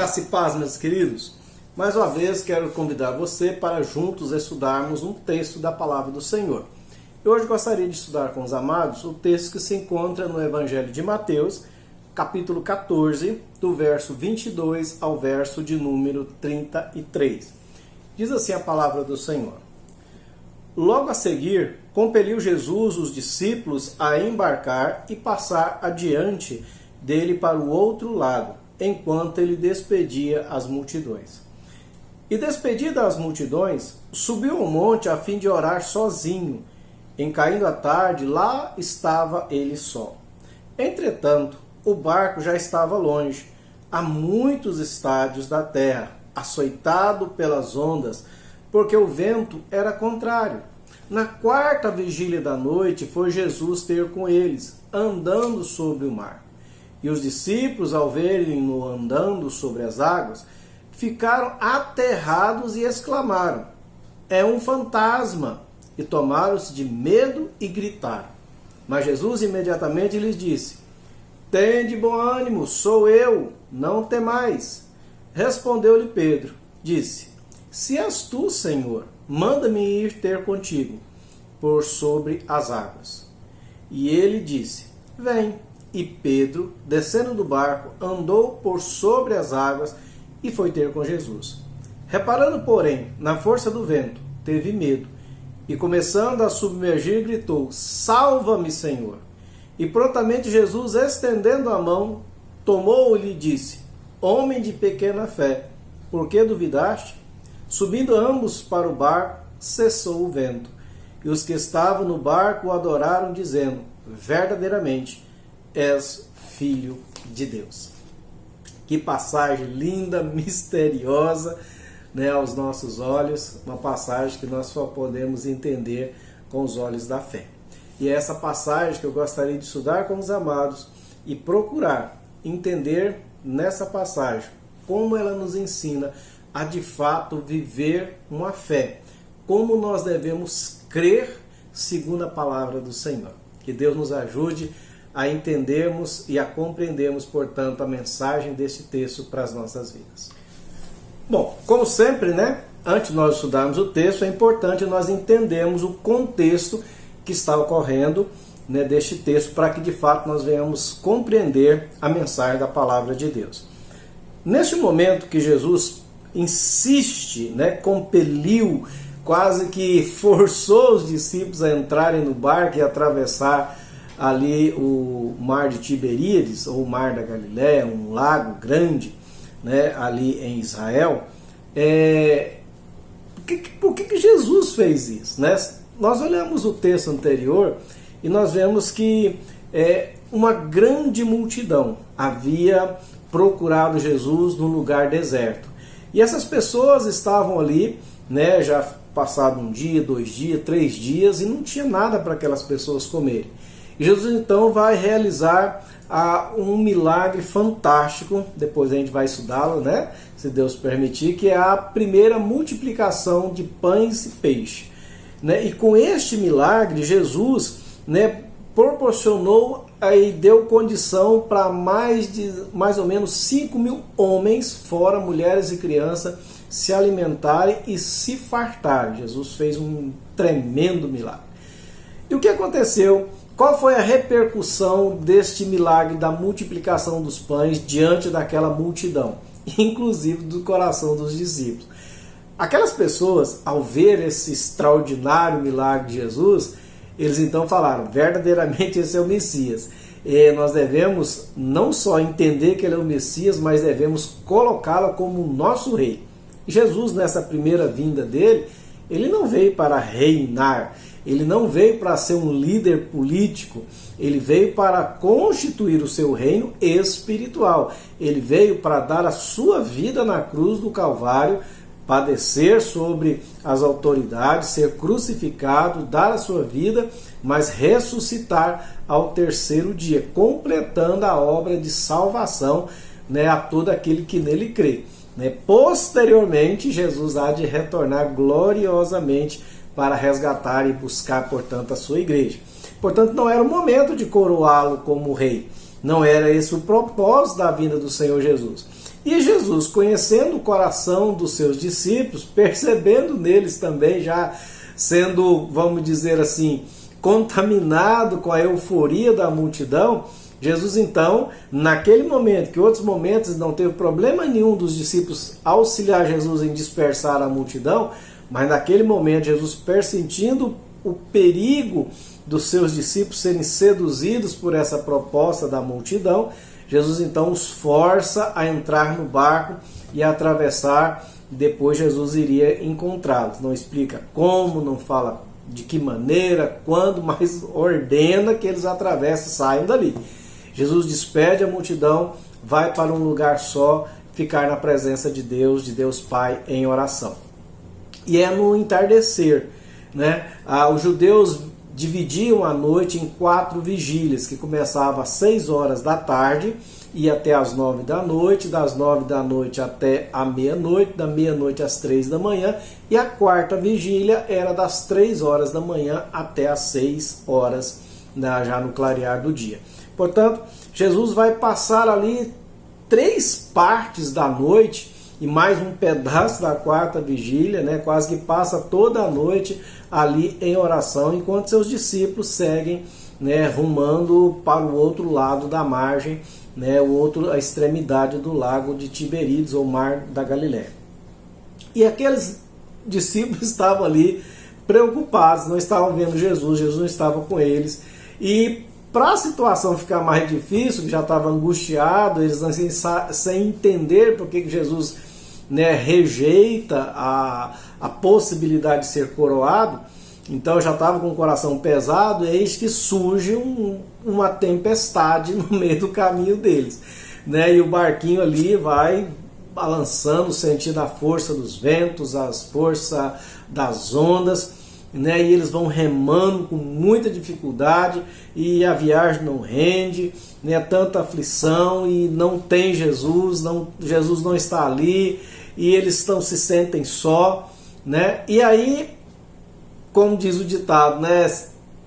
Graça e paz, meus queridos. Mais uma vez quero convidar você para juntos estudarmos um texto da Palavra do Senhor. Eu hoje gostaria de estudar com os amados o texto que se encontra no Evangelho de Mateus, capítulo 14, do verso 22 ao verso de número 33. Diz assim a Palavra do Senhor. Logo a seguir, compeliu Jesus os discípulos a embarcar e passar adiante dele para o outro lado, enquanto ele despedia as multidões. E despedida as multidões, subiu ao monte a fim de orar sozinho. Em caindo a tarde, lá estava ele só. Entretanto, o barco já estava longe, a muitos estádios da terra, açoitado pelas ondas, porque o vento era contrário. Na quarta vigília da noite foi Jesus ter com eles, andando sobre o mar. E os discípulos, ao verem-no andando sobre as águas, ficaram aterrados e exclamaram: "É um fantasma!" E tomaram-se de medo e gritaram. Mas Jesus imediatamente lhes disse: "Tende bom ânimo, sou eu, não temais." Respondeu-lhe Pedro, disse: "Se és tu, Senhor, manda-me ir ter contigo por sobre as águas." E ele disse: "Vem." E Pedro, descendo do barco, andou por sobre as águas e foi ter com Jesus. Reparando, porém, na força do vento, teve medo e, começando a submergir, gritou: "Salva-me, Senhor!" E prontamente Jesus, estendendo a mão, tomou-lhe e disse: "Homem de pequena fé, por que duvidaste?" Subindo ambos para o barco, cessou o vento. E os que estavam no barco o adoraram, dizendo: "Verdadeiramente és Filho de Deus." Que passagem linda, misteriosa, né, aos nossos olhos, uma passagem que nós só podemos entender com os olhos da fé. E é essa passagem que eu gostaria de estudar com os amados e procurar entender nessa passagem como ela nos ensina a de fato viver uma fé, como nós devemos crer segundo a palavra do Senhor. Que Deus nos ajude a entendermos e a compreendermos, portanto, a mensagem deste texto para as nossas vidas. Bom, como sempre, né, antes de nós estudarmos o texto, é importante nós entendermos o contexto que está ocorrendo, né, deste texto, para que de fato nós venhamos compreender a mensagem da palavra de Deus. Neste momento que Jesus insiste, né, compeliu, quase que forçou os discípulos a entrarem no barco e atravessar ali o mar de Tiberíades, ou o mar da Galileia, um lago grande, né, ali em Israel. Por que Jesus fez isso, né? Nós olhamos o texto anterior e nós vemos que uma grande multidão havia procurado Jesus num lugar deserto. E essas pessoas estavam ali, né, já passado um dia, 2 dias, 3 dias, e não tinha nada para aquelas pessoas comerem. E Jesus então vai realizar um milagre fantástico, depois a gente vai estudá-lo, né, se Deus permitir, que é a primeira multiplicação de pães e peixe, né? E com este milagre, Jesus, né, proporcionou e deu condição para mais ou menos 5.000 homens, fora mulheres e crianças, se alimentarem e se fartarem. Jesus fez um tremendo milagre. E o que aconteceu? Qual foi a repercussão deste milagre da multiplicação dos pães diante daquela multidão, inclusive do coração dos discípulos? Aquelas pessoas, ao ver esse extraordinário milagre de Jesus, eles então falaram: verdadeiramente esse é o Messias. E nós devemos não só entender que ele é o Messias, mas devemos colocá-lo como o nosso rei. Jesus, nessa primeira vinda dele, ele não veio para reinar, ele não veio para ser um líder político, ele veio para constituir o seu reino espiritual. Ele veio para dar a sua vida na cruz do Calvário, padecer sobre as autoridades, ser crucificado, dar a sua vida, mas ressuscitar ao terceiro dia, completando a obra de salvação, né, a todo aquele que nele crê. Posteriormente, Jesus há de retornar gloriosamente para resgatar e buscar, portanto, a sua igreja. Portanto, não era o momento de coroá-lo como rei. Não era esse o propósito da vinda do Senhor Jesus. E Jesus, conhecendo o coração dos seus discípulos, percebendo neles também, já sendo, vamos dizer assim, contaminado com a euforia da multidão, Jesus então, naquele momento, que outros momentos não teve problema nenhum dos discípulos auxiliar Jesus em dispersar a multidão, mas naquele momento Jesus, persentindo o perigo dos seus discípulos serem seduzidos por essa proposta da multidão, Jesus então os força a entrar no barco e a atravessar. Depois Jesus iria encontrá-los. Não explica como, não fala de que maneira, quando, mas ordena que eles atravessem e saiam dali. Jesus despede a multidão, vai para um lugar só, ficar na presença de Deus Pai, em oração. E é no entardecer, né? Os judeus dividiam a noite em 4 vigílias, que começava às 6 horas da tarde e até às 9 da noite, das 9 da noite até a meia-noite, da meia-noite às 3 da manhã, e a 4ª vigília era das 3 horas da manhã até às 6 horas, já no clarear do dia. Portanto, Jesus vai passar ali 3 partes da noite e mais um pedaço da 4ª vigília, né? Quase que passa toda a noite ali em oração, enquanto seus discípulos seguem, né, rumando para o outro lado da margem, né, a extremidade do lago de Tiberíades, ou Mar da Galileia. E aqueles discípulos estavam ali preocupados, não estavam vendo Jesus, Jesus não estava com eles, e para a situação ficar mais difícil, que já estava angustiado, eles sem entender por que Jesus, né, rejeita a possibilidade de ser coroado, então já estava com o coração pesado, eis que surge uma tempestade no meio do caminho deles, né, e o barquinho ali vai balançando, sentindo a força dos ventos, a força das ondas, né, e eles vão remando com muita dificuldade e a viagem não rende, né, tanta aflição e não tem Jesus não está ali e eles se sentem só, né, e aí, como diz o ditado, né,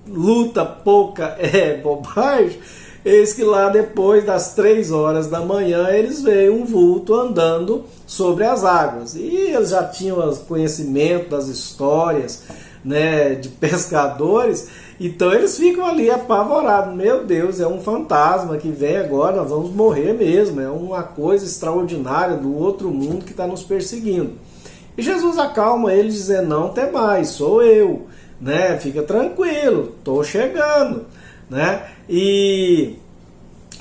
luta pouca é bobagem. Eis que lá depois das 3 horas da manhã eles veem um vulto andando sobre as águas, e eles já tinham conhecimento das histórias, né, de pescadores, então eles ficam ali apavorados. Meu Deus, é um fantasma que vem agora, nós vamos morrer mesmo, é uma coisa extraordinária do outro mundo que está nos perseguindo. E Jesus acalma eles dizendo: não tem mais, sou eu, né, fica tranquilo, estou chegando, né? E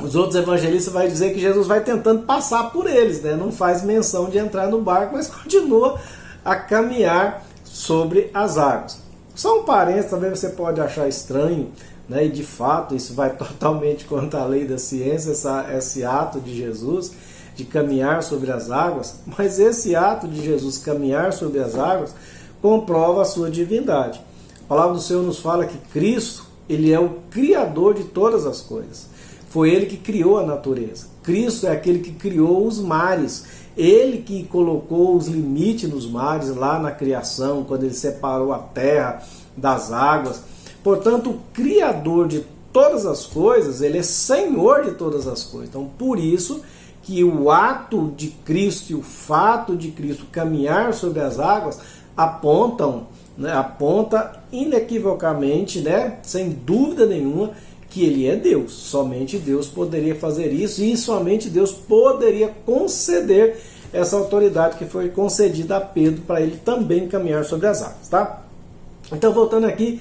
os outros evangelistas vão dizer que Jesus vai tentando passar por eles, né? Não faz menção de entrar no barco, mas continua a caminhar sobre as águas. Só um parênteses, também você pode achar estranho, né? E de fato isso vai totalmente contra a lei da ciência, esse ato de Jesus de caminhar sobre as águas, mas esse ato de Jesus caminhar sobre as águas comprova a sua divindade. A palavra do Senhor nos fala que Cristo, ele é o Criador de todas as coisas. Foi ele que criou a natureza. Cristo é aquele que criou os mares. Ele que colocou os limites nos mares lá na criação, quando ele separou a terra das águas. Portanto, o Criador de todas as coisas, ele é Senhor de todas as coisas. Então, por isso que o ato de Cristo e o fato de Cristo caminhar sobre as águas aponta inequivocamente, né, sem dúvida nenhuma, que ele é Deus. Somente Deus poderia fazer isso, e somente Deus poderia conceder essa autoridade que foi concedida a Pedro para ele também caminhar sobre as águas, tá? Então, voltando aqui,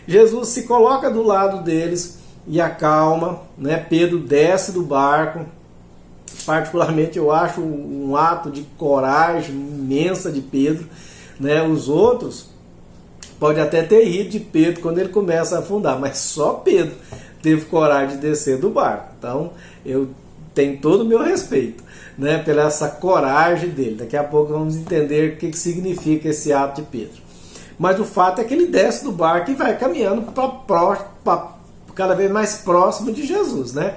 Jesus se coloca do lado deles e acalma, né? Pedro desce do barco. Particularmente eu acho um ato de coragem imensa de Pedro, né? Os outros podem até ter rido de Pedro quando ele começa a afundar, mas só Pedro teve coragem de descer do barco. Então eu tenho todo o meu respeito, né, pela essa coragem dele. Daqui a pouco vamos entender o que significa esse ato de Pedro. Mas o fato é que ele desce do barco e vai caminhando para cada vez mais próximo de Jesus, né?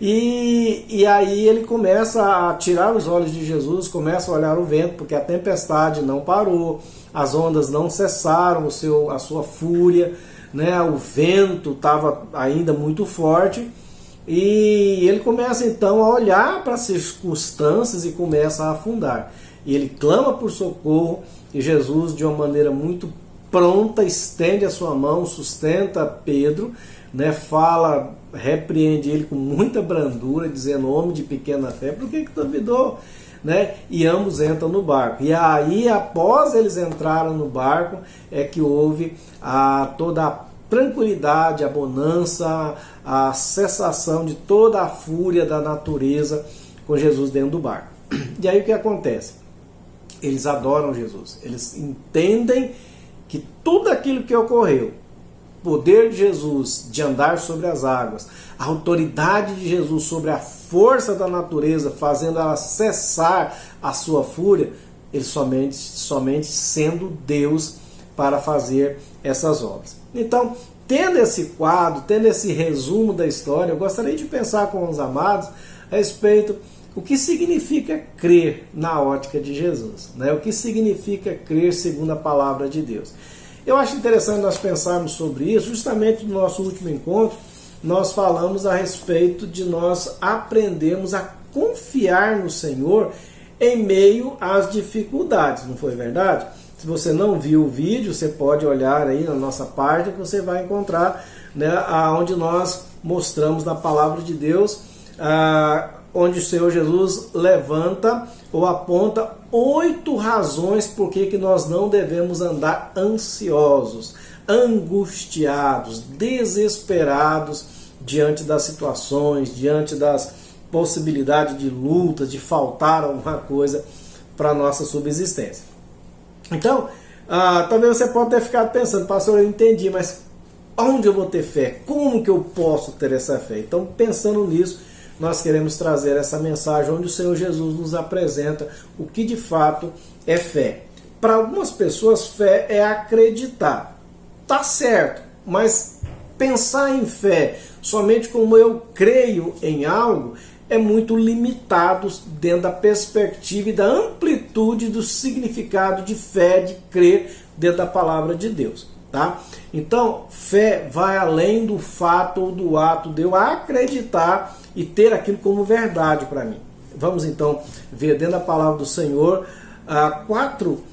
E aí ele começa a tirar os olhos de Jesus, começa a olhar o vento, porque a tempestade não parou, as ondas não cessaram a sua fúria, né? O vento estava ainda muito forte, e ele começa então a olhar para as circunstâncias e começa a afundar. E ele clama por socorro, e Jesus, de uma maneira muito pronta, estende a sua mão, sustenta Pedro, né, fala, repreende ele com muita brandura, dizendo: homem de pequena fé, por que duvidou? Né? E ambos entram no barco. E aí, após eles entraram no barco, é que houve toda a tranquilidade, a bonança, a cessação de toda a fúria da natureza com Jesus dentro do barco. E aí o que acontece? Eles adoram Jesus, eles entendem que tudo aquilo que ocorreu, o poder de Jesus de andar sobre as águas, a autoridade de Jesus sobre a força da natureza, fazendo ela cessar a sua fúria, ele somente sendo Deus para fazer essas obras. Então, tendo esse quadro, tendo esse resumo da história, eu gostaria de pensar com os amados a respeito o que significa crer na ótica de Jesus, né? O que significa crer segundo a palavra de Deus. Eu acho interessante nós pensarmos sobre isso. Justamente no nosso último encontro, nós falamos a respeito de nós aprendermos a confiar no Senhor em meio às dificuldades, não foi verdade? Se você não viu o vídeo, você pode olhar aí na nossa página que você vai encontrar, né, onde nós mostramos na palavra de Deus, onde o Senhor Jesus levanta ou aponta 8 razões por que nós não devemos andar ansiosos, angustiados, desesperados diante das situações, diante das possibilidades de lutas, de faltar alguma coisa para a nossa subsistência. Então, talvez você pode ter ficado pensando: pastor, eu entendi, mas onde eu vou ter fé? Como que eu posso ter essa fé? Então, pensando nisso, nós queremos trazer essa mensagem onde o Senhor Jesus nos apresenta o que de fato é fé. Para algumas pessoas, fé é acreditar. Tá certo, mas pensar em fé somente como eu creio em algo é muito limitado dentro da perspectiva e da amplitude do significado de fé, de crer dentro da palavra de Deus. Tá? Então, fé vai além do fato ou do ato de eu acreditar e ter aquilo como verdade para mim. Vamos então ver dentro da palavra do Senhor 4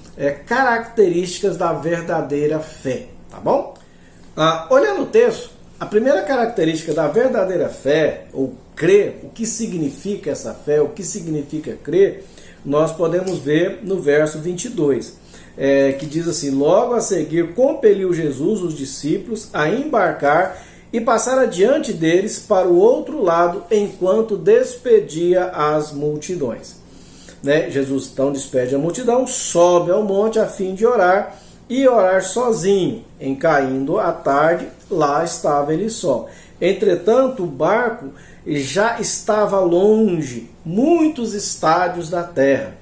características da verdadeira fé. Tá bom? Olhando o texto, a primeira característica da verdadeira fé, ou crer, o que significa essa fé, o que significa crer, nós podemos ver no verso 22. Que diz assim: logo a seguir compeliu Jesus os discípulos a embarcar e passar adiante deles para o outro lado enquanto despedia as multidões. Né? Jesus então despede a multidão, sobe ao monte a fim de orar e orar sozinho. Em caindo a tarde, lá estava ele só. Entretanto, o barco já estava longe, muitos estádios da terra,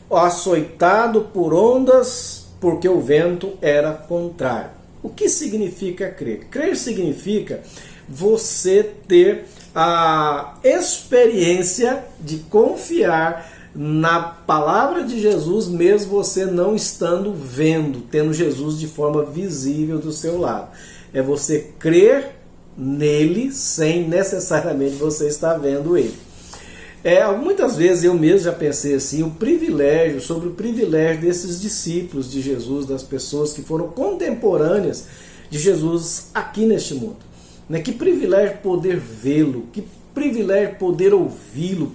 açoitado por ondas, porque o vento era contrário. O que significa crer? Crer significa você ter a experiência de confiar na palavra de Jesus, mesmo você não estando vendo, tendo Jesus de forma visível do seu lado. É você crer nele sem necessariamente você estar vendo ele. Muitas vezes eu mesmo já pensei assim, sobre o privilégio desses discípulos de Jesus, das pessoas que foram contemporâneas de Jesus aqui neste mundo. Né? Que privilégio poder vê-lo, que privilégio poder ouvi-lo,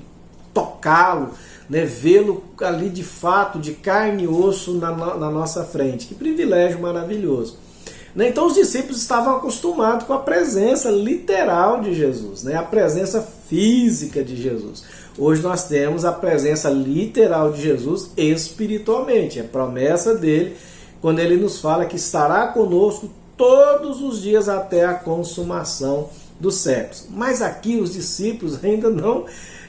tocá-lo, né? Vê-lo ali de fato, de carne e osso na nossa frente. Que privilégio maravilhoso. Então os discípulos estavam acostumados com a presença literal de Jesus, né? A presença física de Jesus. Hoje nós temos a presença literal de Jesus espiritualmente. É a promessa dele quando ele nos fala que estará conosco todos os dias até a consumação dos séculos. Mas aqui os discípulos ainda não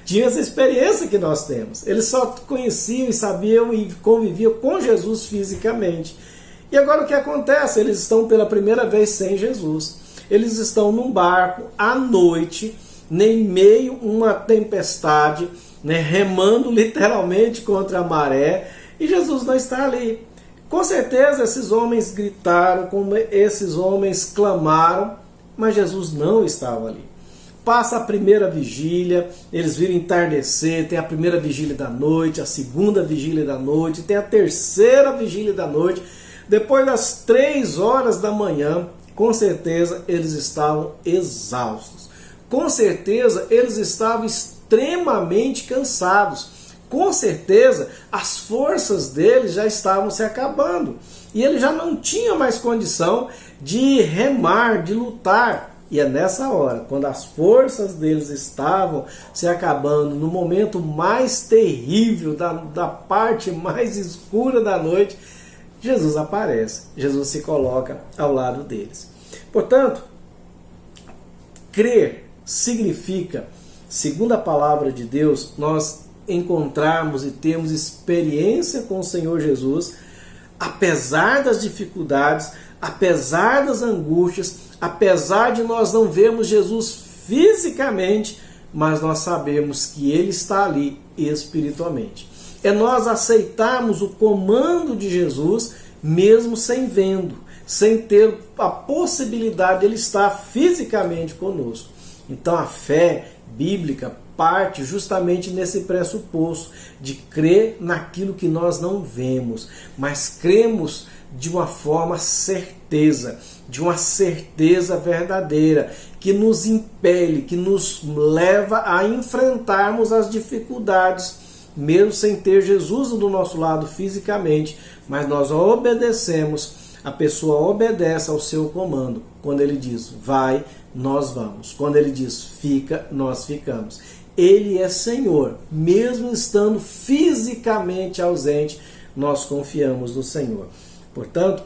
tinham essa experiência que nós temos. Eles só conheciam e sabiam e conviviam com Jesus fisicamente. E agora o que acontece? Eles estão pela primeira vez sem Jesus. Eles estão num barco à noite, em meio a uma tempestade, né, remando literalmente contra a maré, e Jesus não está ali. Com certeza esses homens gritaram, como esses homens clamaram, mas Jesus não estava ali. passa a primeira vigília, eles viram entardecer, tem a primeira vigília da noite, a segunda vigília da noite, tem a terceira vigília da noite. Depois das 3 horas da manhã, com certeza eles estavam exaustos. Com certeza eles estavam extremamente cansados. Com certeza as forças deles já estavam se acabando. E ele já não tinha mais condição de remar, de lutar. E é nessa hora, quando as forças deles estavam se acabando, no momento mais terrível, da parte mais escura da noite, Jesus aparece, Jesus se coloca ao lado deles. Portanto, crer significa, segundo a palavra de Deus, nós encontrarmos e termos experiência com o Senhor Jesus, apesar das dificuldades, apesar das angústias, apesar de nós não vermos Jesus fisicamente, mas nós sabemos que Ele está ali espiritualmente. É nós aceitarmos o comando de Jesus, mesmo sem vendo, sem ter a possibilidade de Ele estar fisicamente conosco. Então a fé bíblica parte justamente nesse pressuposto de crer naquilo que nós não vemos, mas cremos de uma forma certeza, de uma certeza verdadeira, que nos impele, que nos leva a enfrentarmos as dificuldades, mesmo sem ter Jesus do nosso lado fisicamente, mas nós obedecemos, a pessoa obedece ao seu comando. Quando ele diz vai, nós vamos. Quando ele diz fica, nós ficamos. Ele é Senhor, mesmo estando fisicamente ausente, nós confiamos no Senhor. Portanto,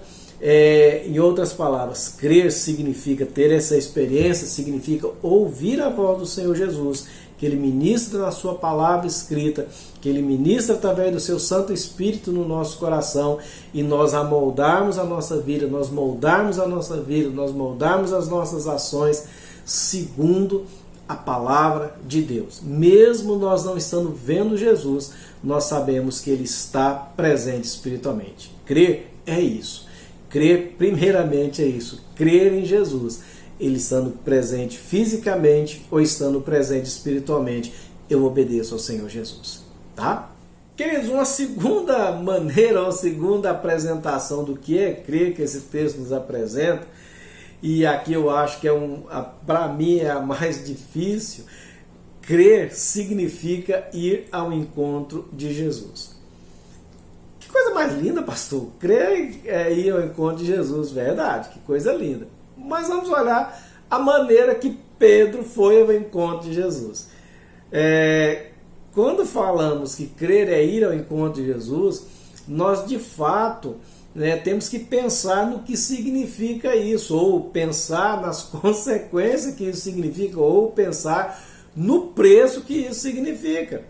em outras palavras, crer significa ter essa experiência, significa ouvir a voz do Senhor Jesus, que Ele ministra na sua palavra escrita, que Ele ministra através do seu Santo Espírito no nosso coração, e nós amoldarmos a nossa vida, nós moldarmos a nossa vida, nós moldarmos as nossas ações segundo a palavra de Deus. Mesmo nós não estando vendo Jesus, nós sabemos que Ele está presente espiritualmente. Crer é isso. Crer, primeiramente, é isso. Crer em Jesus. Ele estando presente fisicamente ou estando presente espiritualmente, eu obedeço ao Senhor Jesus. Tá? Queridos, uma segunda maneira, uma segunda apresentação do que é crer, que esse texto nos apresenta, e aqui eu acho que para mim é a mais difícil. Crer significa ir ao encontro de Jesus. Que coisa mais linda, pastor. Crer é ir ao encontro de Jesus, verdade, que coisa linda. Mas vamos olhar a maneira que Pedro foi ao encontro de Jesus. Quando falamos que crer é ir ao encontro de Jesus, nós de fato temos que pensar no que significa isso, ou pensar nas consequências que isso significa, ou pensar no preço que isso significa.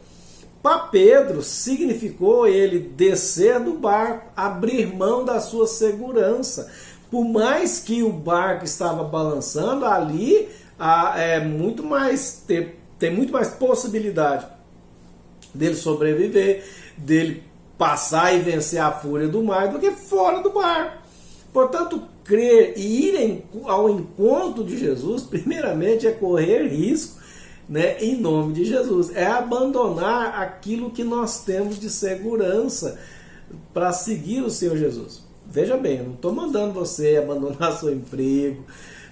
Para Pedro, significou ele descer do barco, abrir mão da sua segurança. Por mais que o barco estava balançando, ali tem muito mais possibilidade dele sobreviver, dele passar e vencer a fúria do mar do que fora do barco. Portanto, crer e ir ao encontro de Jesus, primeiramente é correr risco, em nome de Jesus. É abandonar aquilo que nós temos de segurança para seguir o Senhor Jesus. Veja bem, eu não estou mandando você abandonar seu emprego,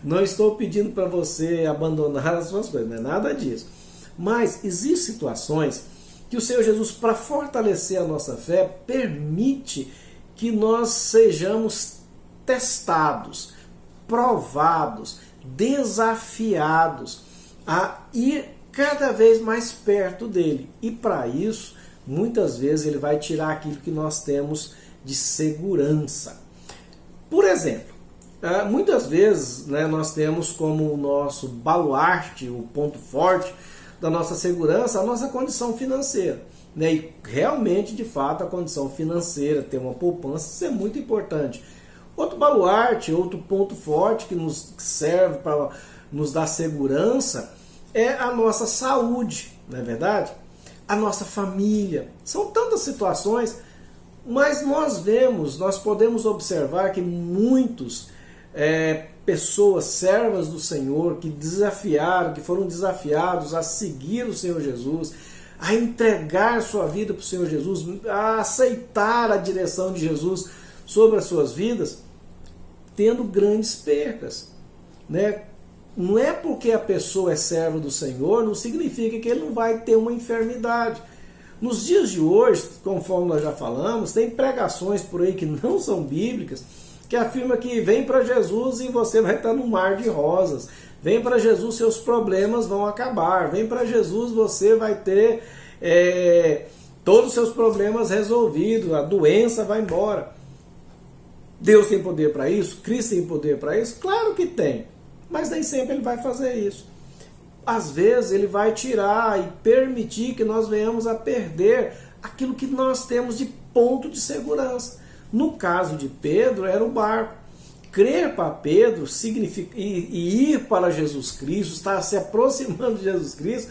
não estou pedindo para você abandonar as suas coisas, não é nada disso. Mas existem situações que o Senhor Jesus, para fortalecer a nossa fé, permite que nós sejamos testados, provados, desafiados a ir cada vez mais perto dele. E para isso, muitas vezes ele vai tirar aquilo que nós temos de segurança. Por exemplo, muitas vezes nós temos como o nosso baluarte, o ponto forte da nossa segurança, a nossa condição financeira. E realmente, de fato, a condição financeira, ter uma poupança, isso é muito importante. Outro baluarte, outro ponto forte que nos serve para nos dar segurança é a nossa saúde, não é verdade? A nossa família. São tantas situações, mas nós podemos observar que muitos pessoas, servas do Senhor, que foram desafiados a seguir o Senhor Jesus, a entregar sua vida para o Senhor Jesus, a aceitar a direção de Jesus sobre as suas vidas, tendo grandes percas, né? Não é porque a pessoa é serva do Senhor, não significa que ele não vai ter uma enfermidade. Nos dias de hoje, conforme nós já falamos, tem pregações por aí que não são bíblicas, que afirma que vem para Jesus e você vai estar no mar de rosas. Vem para Jesus, seus problemas vão acabar. Vem para Jesus, você vai ter todos os seus problemas resolvidos, a doença vai embora. Deus tem poder para isso? Cristo tem poder para isso? Claro que tem, mas nem sempre ele vai fazer isso. Às vezes ele vai tirar e permitir que nós venhamos a perder aquilo que nós temos de ponto de segurança. No caso de Pedro, era o barco. Crer para Pedro significa e ir para Jesus Cristo, estar se aproximando de Jesus Cristo,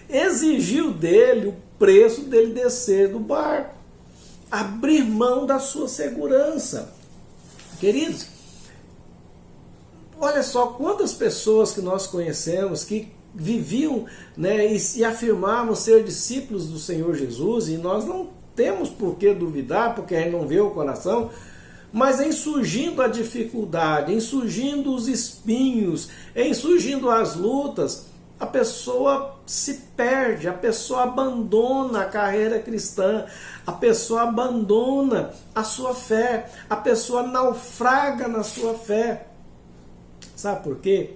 exigiu dele o preço dele descer do barco, abrir mão da sua segurança. Queridos, olha só quantas pessoas que nós conhecemos que viviam, né, e afirmavam ser discípulos do Senhor Jesus, e nós não temos por que duvidar, porque a gente não vê o coração, mas em surgindo a dificuldade, em surgindo os espinhos, em surgindo as lutas, a pessoa se perde, a pessoa abandona a carreira cristã, a pessoa abandona a sua fé, a pessoa naufraga na sua fé. Sabe por quê?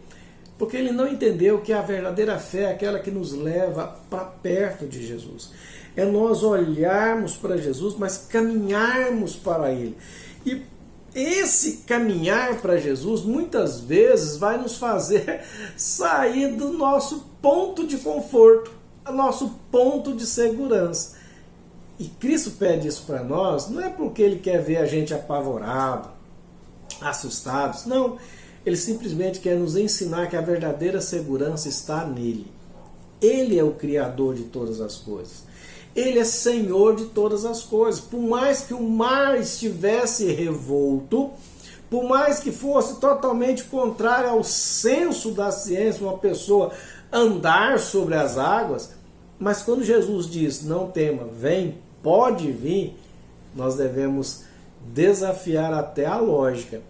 Porque ele não entendeu que a verdadeira fé é aquela que nos leva para perto de Jesus. É nós olharmos para Jesus, mas caminharmos para Ele. E esse caminhar para Jesus, muitas vezes, vai nos fazer sair do nosso ponto de conforto, do nosso ponto de segurança. E Cristo pede isso para nós, não é porque Ele quer ver a gente apavorado, assustados, não. Ele simplesmente quer nos ensinar que a verdadeira segurança está nele. Ele é o Criador de todas as coisas. Ele é Senhor de todas as coisas. Por mais que o mar estivesse revolto, por mais que fosse totalmente contrário ao senso da ciência, uma pessoa andar sobre as águas, mas quando Jesus diz, não tema, vem, pode vir, nós devemos desafiar até a lógica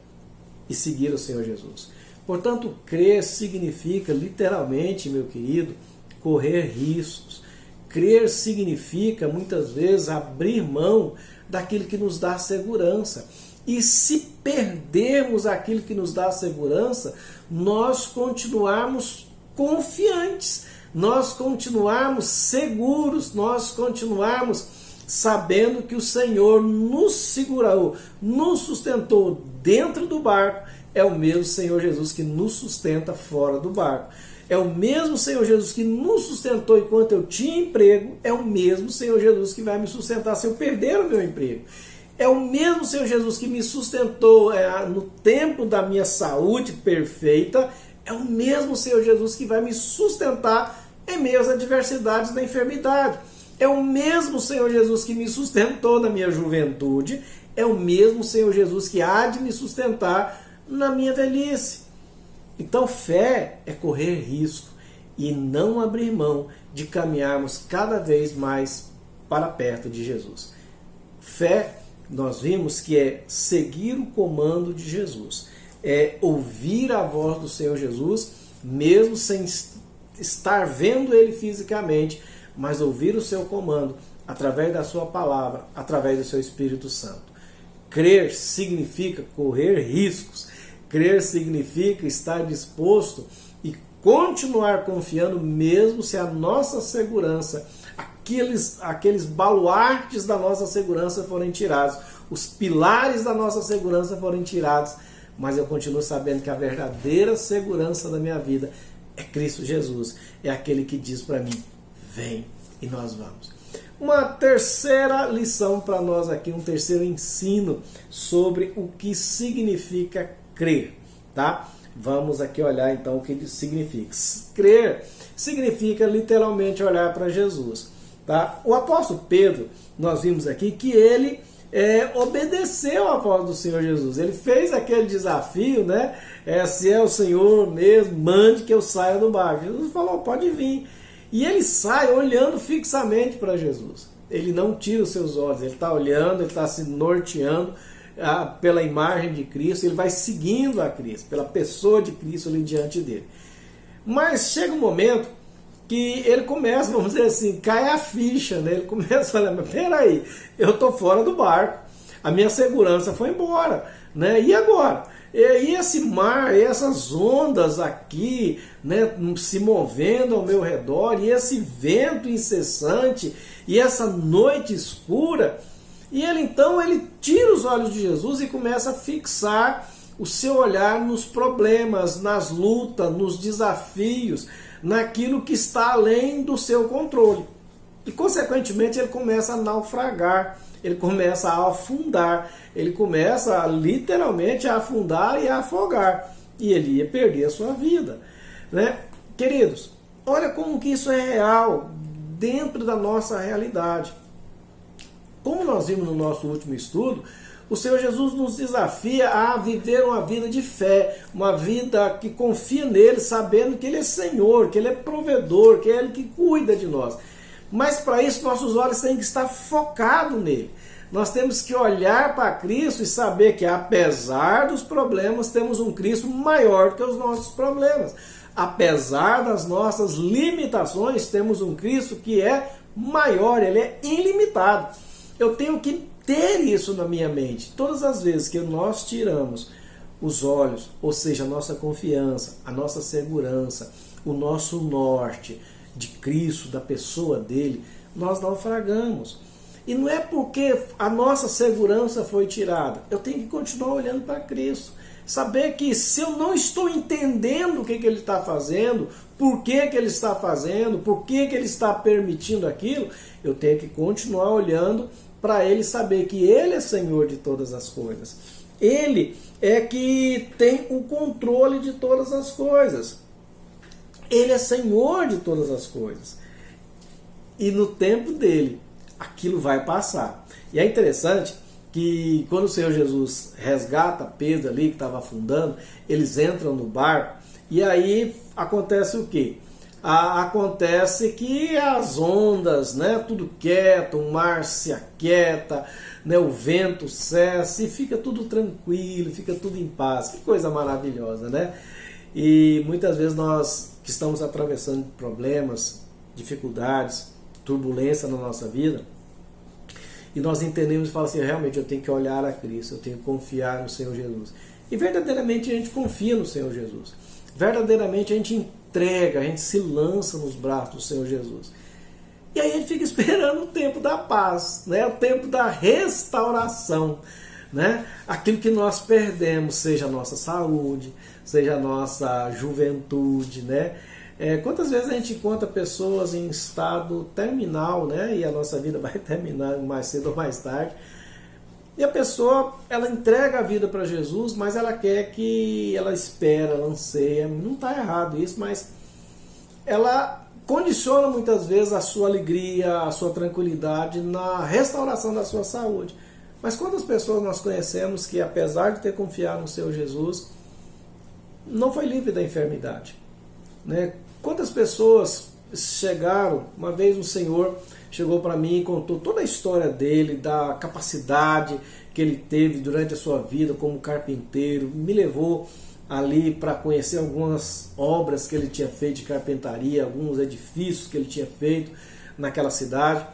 e seguir o Senhor Jesus. Portanto, crer significa, literalmente, meu querido, correr riscos. Crer significa, muitas vezes, abrir mão daquilo que nos dá segurança. E se perdermos aquilo que nos dá segurança, nós continuarmos confiantes, nós continuarmos seguros, nós continuarmos sabendo que o Senhor nos segurou, nos sustentou dentro do barco. É o mesmo Senhor Jesus que nos sustenta fora do barco. É o mesmo Senhor Jesus que nos sustentou enquanto eu tinha emprego. É o mesmo Senhor Jesus que vai me sustentar se eu perder o meu emprego. É o mesmo Senhor Jesus que me sustentou no tempo da minha saúde perfeita. É o mesmo Senhor Jesus que vai me sustentar em meio às adversidades da enfermidade. É o mesmo Senhor Jesus que me sustentou na minha juventude. É o mesmo Senhor Jesus que há de me sustentar na minha velhice. Então, fé é correr risco e não abrir mão de caminharmos cada vez mais para perto de Jesus. Fé, nós vimos que é seguir o comando de Jesus. É ouvir a voz do Senhor Jesus, mesmo sem estar vendo Ele fisicamente, mas ouvir o seu comando através da sua palavra, através do seu Espírito Santo. Crer significa correr riscos. Crer significa estar disposto e continuar confiando, mesmo se a nossa segurança, aqueles baluartes da nossa segurança forem tirados, os pilares da nossa segurança forem tirados, mas eu continuo sabendo que a verdadeira segurança da minha vida é Cristo Jesus. É aquele que diz para mim, vem, e nós vamos. Uma terceira lição para nós aqui, um terceiro ensino sobre o que significa crer, tá? Vamos aqui olhar então o que significa. Crer significa literalmente olhar para Jesus, tá? O apóstolo Pedro, nós vimos aqui que ele obedeceu a voz do Senhor Jesus. Ele fez aquele desafio, né? Se é o Senhor mesmo, mande que eu saia do barco. Jesus falou, pode vir. E ele sai olhando fixamente para Jesus. Ele não tira os seus olhos, ele está olhando, ele está se norteando pela imagem de Cristo, ele vai seguindo a Cristo, pela pessoa de Cristo ali diante dele. Mas chega um momento que ele começa, vamos dizer assim, cai a ficha, né? Ele começa a falar, mas peraí, eu estou fora do barco, a minha segurança foi embora, né? E agora? E esse mar, essas ondas aqui, né, se movendo ao meu redor, e esse vento incessante, e essa noite escura, e ele tira os olhos de Jesus e começa a fixar o seu olhar nos problemas, nas lutas, nos desafios, naquilo que está além do seu controle. E consequentemente ele começa a naufragar, ele começa a afundar, ele começa literalmente a afundar e a afogar. E ele ia perder a sua vida, né? Queridos, olha como que isso é real dentro da nossa realidade. Como nós vimos no nosso último estudo, o Senhor Jesus nos desafia a viver uma vida de fé, uma vida que confia nele, sabendo que ele é Senhor, que ele é provedor, que é ele que cuida de nós. Mas para isso nossos olhos têm que estar focados nele. Nós temos que olhar para Cristo e saber que apesar dos problemas, temos um Cristo maior do que os nossos problemas. Apesar das nossas limitações, temos um Cristo que é maior, ele é ilimitado. Eu tenho que ter isso na minha mente. Todas as vezes que nós tiramos os olhos, ou seja, a nossa confiança, a nossa segurança, o nosso norte de Cristo, da pessoa dele, nós naufragamos. E não é porque a nossa segurança foi tirada. Eu tenho que continuar olhando para Cristo. Saber que se eu não estou entendendo o que ele está fazendo, por que ele está fazendo, por que ele está permitindo aquilo, eu tenho que continuar olhando para ele, saber que ele é Senhor de todas as coisas. Ele é que tem o controle de todas as coisas. Ele é Senhor de todas as coisas. E no tempo dele, aquilo vai passar. E é interessante que quando o Senhor Jesus resgata Pedro ali, que estava afundando, eles entram no barco, e aí acontece o quê? Acontece que as ondas, né, tudo quieto, o mar se aquieta, né, o vento cessa e fica tudo tranquilo, fica tudo em paz. Que coisa maravilhosa, né? E muitas vezes nós que estamos atravessando problemas, dificuldades, turbulência na nossa vida, e nós entendemos e falamos assim, realmente eu tenho que olhar a Cristo, eu tenho que confiar no Senhor Jesus. E verdadeiramente a gente confia no Senhor Jesus. Verdadeiramente a gente entrega, a gente se lança nos braços do Senhor Jesus. E aí a gente fica esperando o tempo da paz, né? O tempo da restauração, né? Aquilo que nós perdemos, seja a nossa saúde, seja a nossa juventude, né? Quantas vezes a gente encontra pessoas em estado terminal, né? E a nossa vida vai terminar mais cedo ou mais tarde. E a pessoa, ela entrega a vida para Jesus, mas ela quer que ela espera, ela anseia. Não está errado isso, mas ela condiciona muitas vezes a sua alegria, a sua tranquilidade na restauração da sua saúde. Mas quantas pessoas nós conhecemos que, apesar de ter confiado no Senhor Jesus, não foi livre da enfermidade, né? Quantas pessoas chegaram, uma vez um senhor chegou para mim e contou toda a história dele, da capacidade que ele teve durante a sua vida como carpinteiro, me levou ali para conhecer algumas obras que ele tinha feito de carpintaria, alguns edifícios que ele tinha feito naquela cidade,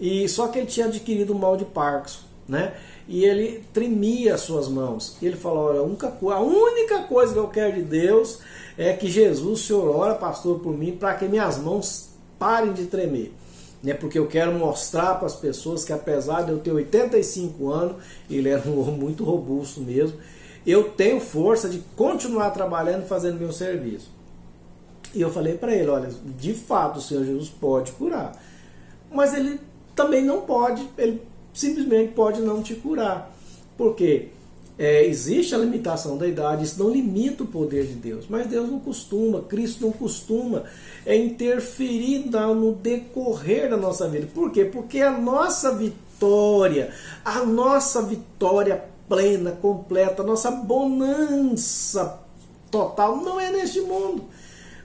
e só que ele tinha adquirido o mal de Parkinson, né? E ele tremia as suas mãos. E ele falou, olha, a única coisa que eu quero de Deus é que Jesus, o Senhor ora, pastor, por mim, para que minhas mãos parem de tremer. Né? Porque eu quero mostrar para as pessoas que apesar de eu ter 85 anos, ele era um homem muito robusto mesmo, eu tenho força de continuar trabalhando e fazendo meu serviço. E eu falei para ele, olha, de fato o Senhor Jesus pode curar, mas ele também não pode, ele simplesmente pode não te curar. Por quê? Existe a limitação da idade, isso não limita o poder de Deus, mas Deus não costuma, Cristo não costuma interferir no decorrer da nossa vida. Por quê? Porque a nossa vitória, a nossa vitória plena, completa, a nossa bonança total não é neste mundo.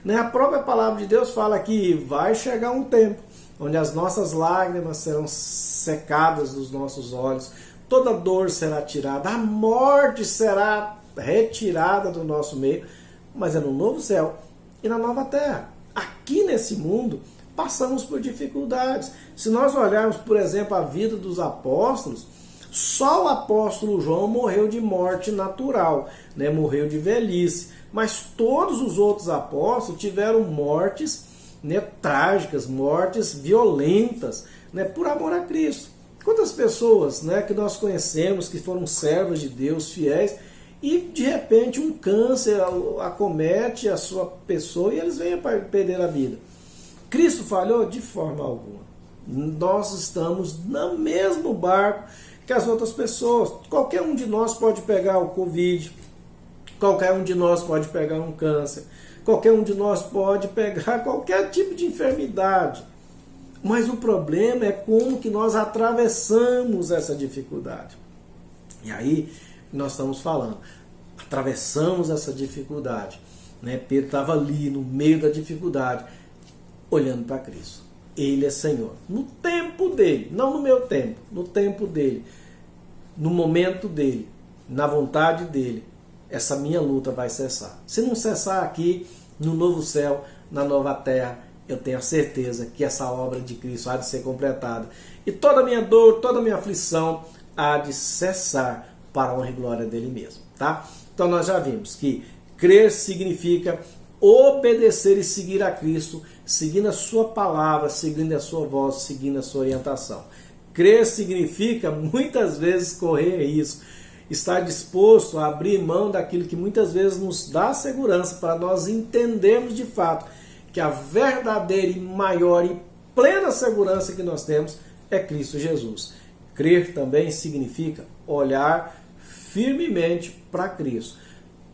Né? A própria palavra de Deus fala que vai chegar um tempo onde as nossas lágrimas serão secadas dos nossos olhos, toda dor será tirada, a morte será retirada do nosso meio, mas é no novo céu e na nova terra. Aqui nesse mundo passamos por dificuldades. Se nós olharmos, por exemplo, a vida dos apóstolos, só o apóstolo João morreu de morte natural, né? Morreu de velhice, mas todos os outros apóstolos tiveram mortes, né, trágicas, mortes violentas, né, por amor a Cristo. Quantas pessoas, né, que nós conhecemos que foram servos de Deus, fiéis, e de repente um câncer acomete a sua pessoa e eles vêm a perder a vida. Cristo falhou? De forma alguma. Nós estamos no mesmo barco que as outras pessoas. Qualquer um de nós pode pegar o Covid, qualquer um de nós pode pegar um câncer, qualquer um de nós pode pegar qualquer tipo de enfermidade. Mas o problema é como que nós atravessamos essa dificuldade. E aí nós estamos falando, atravessamos essa dificuldade. Né? Pedro estava ali no meio da dificuldade, olhando para Cristo. Ele é Senhor. No tempo dele, não no meu tempo, no tempo dele, no momento dele, na vontade dele, essa minha luta vai cessar. Se não cessar aqui, no novo céu, na nova terra, eu tenho a certeza que essa obra de Cristo há de ser completada. E toda a minha dor, toda a minha aflição há de cessar para a honra e glória dele mesmo. Tá? Então nós já vimos que crer significa obedecer e seguir a Cristo, seguindo a sua palavra, seguindo a sua voz, seguindo a sua orientação. Crer significa muitas vezes correr risco, estar disposto a abrir mão daquilo que muitas vezes nos dá segurança para nós entendermos de fato que a verdadeira e maior e plena segurança que nós temos é Cristo Jesus. Crer também significa olhar firmemente para Cristo.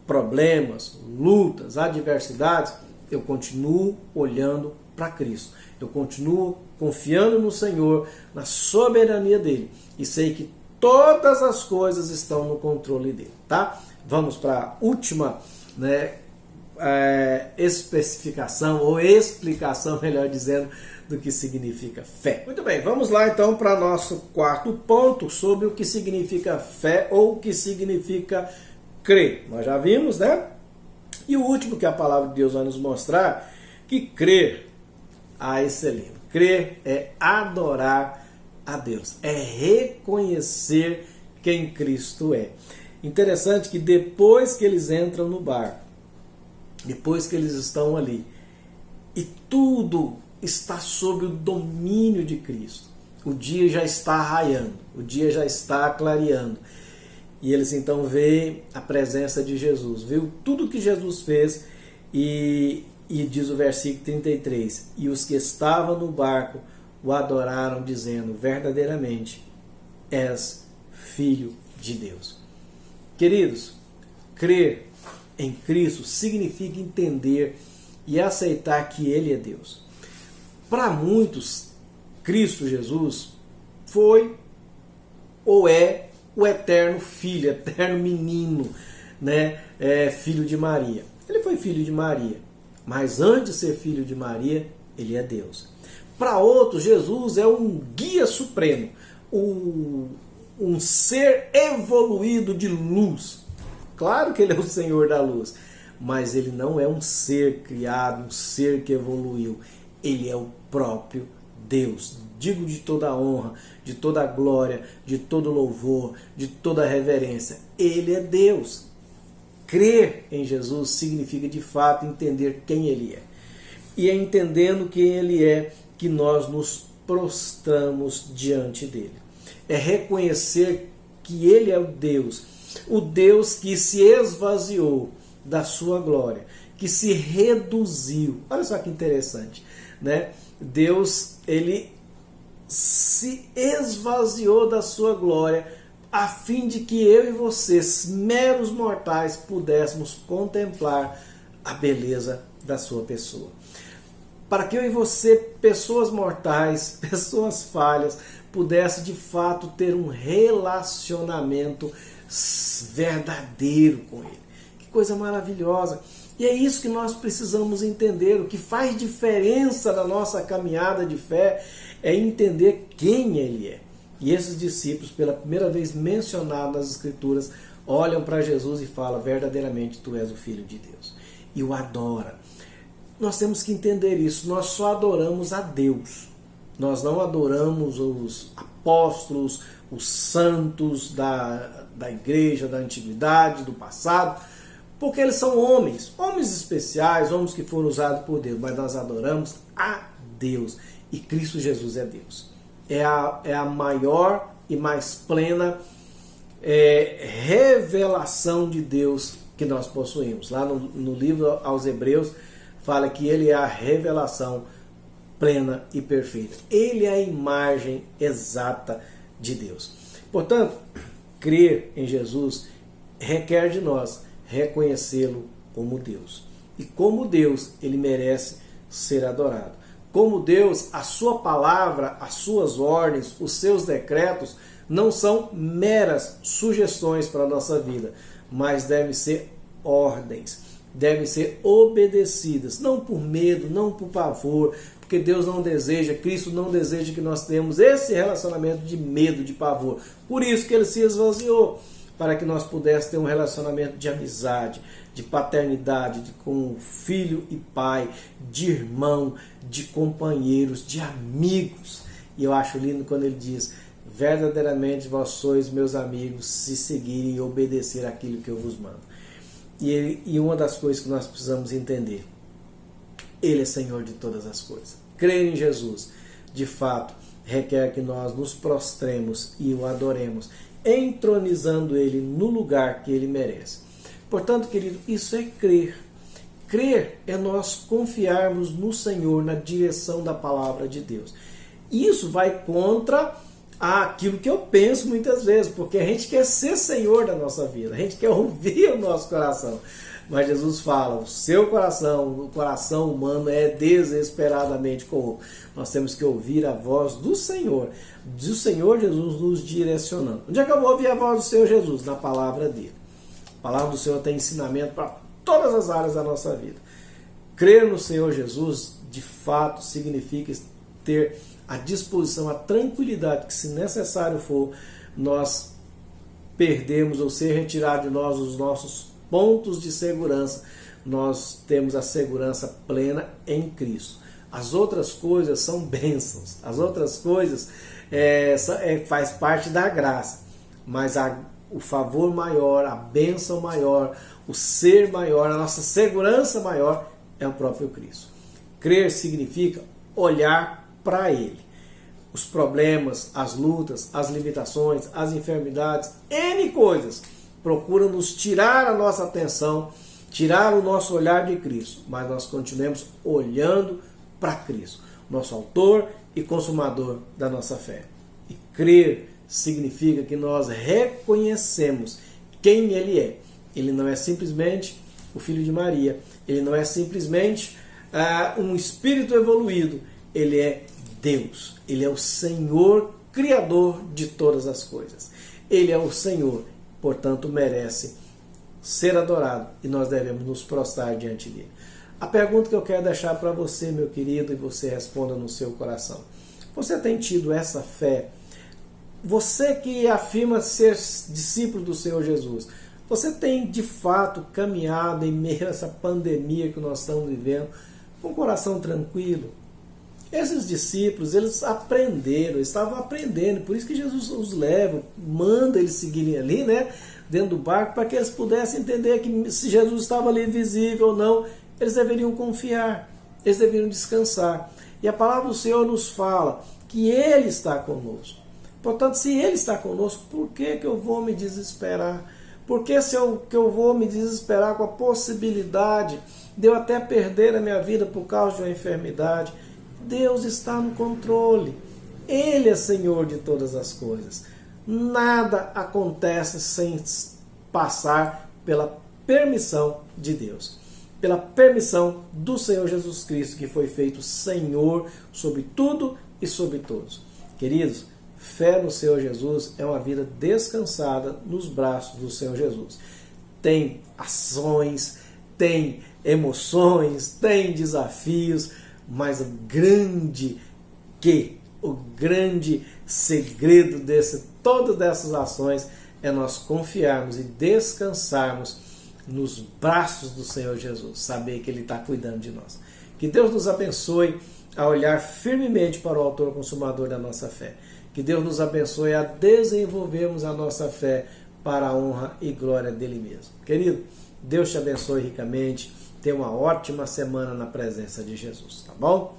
Problemas, lutas, adversidades, eu continuo olhando para Cristo. Eu continuo confiando no Senhor, na soberania dele. E sei que todas as coisas estão no controle dele. Tá? Vamos para a última, né, especificação, ou explicação, melhor dizendo, do que significa fé. Muito bem, vamos lá então para nosso quarto ponto sobre o que significa fé ou o que significa crer. Nós já vimos, né? E o último que a palavra de Deus vai nos mostrar, que crer, esse é lindo. Crer é adorar a Deus, é reconhecer quem Cristo é. Interessante que depois que eles entram no barco, depois que eles estão ali, e tudo está sob o domínio de Cristo, o dia já está raiando, o dia já está clareando, e eles então veem a presença de Jesus, viu tudo que Jesus fez, e diz o versículo 33, e os que estavam no barco o adoraram, dizendo, verdadeiramente és Filho de Deus. Queridos, crer em Cristo significa entender e aceitar que Ele é Deus. Para muitos, Cristo Jesus foi ou é o eterno filho, eterno menino, né? Filho de Maria. Ele foi filho de Maria, mas antes de ser filho de Maria, Ele é Deus. Para outros, Jesus é um guia supremo, um ser evoluído de luz. Claro que Ele é o Senhor da luz, mas Ele não é um ser criado, um ser que evoluiu. Ele é o próprio Deus, digo de toda a honra, de toda a glória, de todo louvor, de toda a reverência. Ele é Deus. Crer em Jesus significa de fato entender quem Ele é. E é entendendo quem Ele é que nós nos prostramos diante dele. É reconhecer que Ele é o Deus que se esvaziou da sua glória, que se reduziu. Olha só que interessante, né? Deus, Ele se esvaziou da sua glória a fim de que eu e vocês, meros mortais, pudéssemos contemplar a beleza da sua pessoa. para que eu e você, pessoas mortais, pessoas falhas, pudesse de fato ter um relacionamento verdadeiro com Ele. Que coisa maravilhosa! E é isso que nós precisamos entender. O que faz diferença na nossa caminhada de fé é entender quem Ele é. E esses discípulos, pela primeira vez mencionados nas Escrituras, olham para Jesus e falam: verdadeiramente Tu és o Filho de Deus. E o adoram. Nós temos que entender isso. Nós só adoramos a Deus. Nós não adoramos os apóstolos, os santos da igreja, da antiguidade, do passado, porque eles são homens especiais, homens que foram usados por Deus, mas nós adoramos a Deus. E Cristo Jesus é Deus. É a maior e mais plena revelação de Deus que nós possuímos. Lá no livro aos Hebreus, fala que Ele é a revelação plena e perfeita. Ele é a imagem exata de Deus. Portanto, crer em Jesus requer de nós reconhecê-lo como Deus. E como Deus, Ele merece ser adorado. Como Deus, a sua palavra, as suas ordens, os seus decretos não são meras sugestões para a nossa vida, mas devem ser ordens, devem ser obedecidas, não por medo, não por pavor, porque Deus não deseja, Cristo não deseja que nós tenhamos esse relacionamento de medo, de pavor. Por isso que Ele se esvaziou, para que nós pudéssemos ter um relacionamento de amizade, de paternidade, com filho e pai, de irmão, de companheiros, de amigos. E eu acho lindo quando Ele diz: verdadeiramente vós sois meus amigos, se seguirem e obedecer aquilo que eu vos mando. E uma das coisas que nós precisamos entender: Ele é Senhor de todas as coisas. Crer em Jesus, de fato, requer que nós nos prostremos e o adoremos, entronizando Ele no lugar que Ele merece. Portanto, querido, isso é crer. Crer é nós confiarmos no Senhor, na direção da palavra de Deus. Isso vai contra aquilo que eu penso muitas vezes, porque a gente quer ser Senhor da nossa vida, a gente quer ouvir o nosso coração. Mas Jesus fala: o seu coração, o coração humano é desesperadamente corrupto. Nós temos que ouvir a voz do Senhor Jesus nos direcionando. Onde é que eu vou ouvir a voz do Senhor Jesus? Na palavra dele. A palavra do Senhor tem ensinamento para todas as áreas da nossa vida. Crer no Senhor Jesus, de fato, significa ter a disposição, a tranquilidade que, se necessário for, nós perdemos ou ser retirado de nós os nossos pontos de segurança, nós temos a segurança plena em Cristo. As outras coisas são bênçãos, as outras coisas faz parte da graça, mas o favor maior, a bênção maior, o ser maior, a nossa segurança maior é o próprio Cristo. Crer significa olhar para Ele. Os problemas, as lutas, as limitações, as enfermidades, N coisas procuram nos tirar a nossa atenção, tirar o nosso olhar de Cristo, mas nós continuemos olhando para Cristo, nosso autor e consumador da nossa fé. E crer significa que nós reconhecemos quem Ele é. Ele não é simplesmente o Filho de Maria, Ele não é simplesmente um espírito evoluído, Ele é Deus, Ele é o Senhor Criador de todas as coisas. Ele é o Senhor, portanto merece ser adorado e nós devemos nos prostrar diante dele. A pergunta que eu quero deixar para você, meu querido, e você responda no seu coração: você tem tido essa fé? Você que afirma ser discípulo do Senhor Jesus, você tem de fato caminhado em meio a essa pandemia que nós estamos vivendo com o coração tranquilo? Esses discípulos, eles aprenderam, estavam aprendendo, por isso que Jesus os leva, manda eles seguirem ali, né, dentro do barco, para que eles pudessem entender que se Jesus estava ali visível ou não, eles deveriam confiar, eles deveriam descansar. E a palavra do Senhor nos fala que Ele está conosco. Portanto, se Ele está conosco, por que eu vou me desesperar? Por que eu vou me desesperar com a possibilidade de eu até perder a minha vida por causa de uma enfermidade? Deus está no controle. Ele é Senhor de todas as coisas. Nada acontece sem passar pela permissão de Deus. pela permissão do Senhor Jesus Cristo, que foi feito Senhor sobre tudo e sobre todos. Queridos, fé no Senhor Jesus é uma vida descansada nos braços do Senhor Jesus. Tem ações, tem emoções, tem desafios, mas o grande segredo todas dessas ações é nós confiarmos e descansarmos nos braços do Senhor Jesus, saber que Ele está cuidando de nós. Que Deus nos abençoe a olhar firmemente para o autor consumador da nossa fé. Que Deus nos abençoe a desenvolvermos a nossa fé para a honra e glória dele mesmo. Querido, Deus te abençoe ricamente. Tenha uma ótima semana na presença de Jesus, tá bom?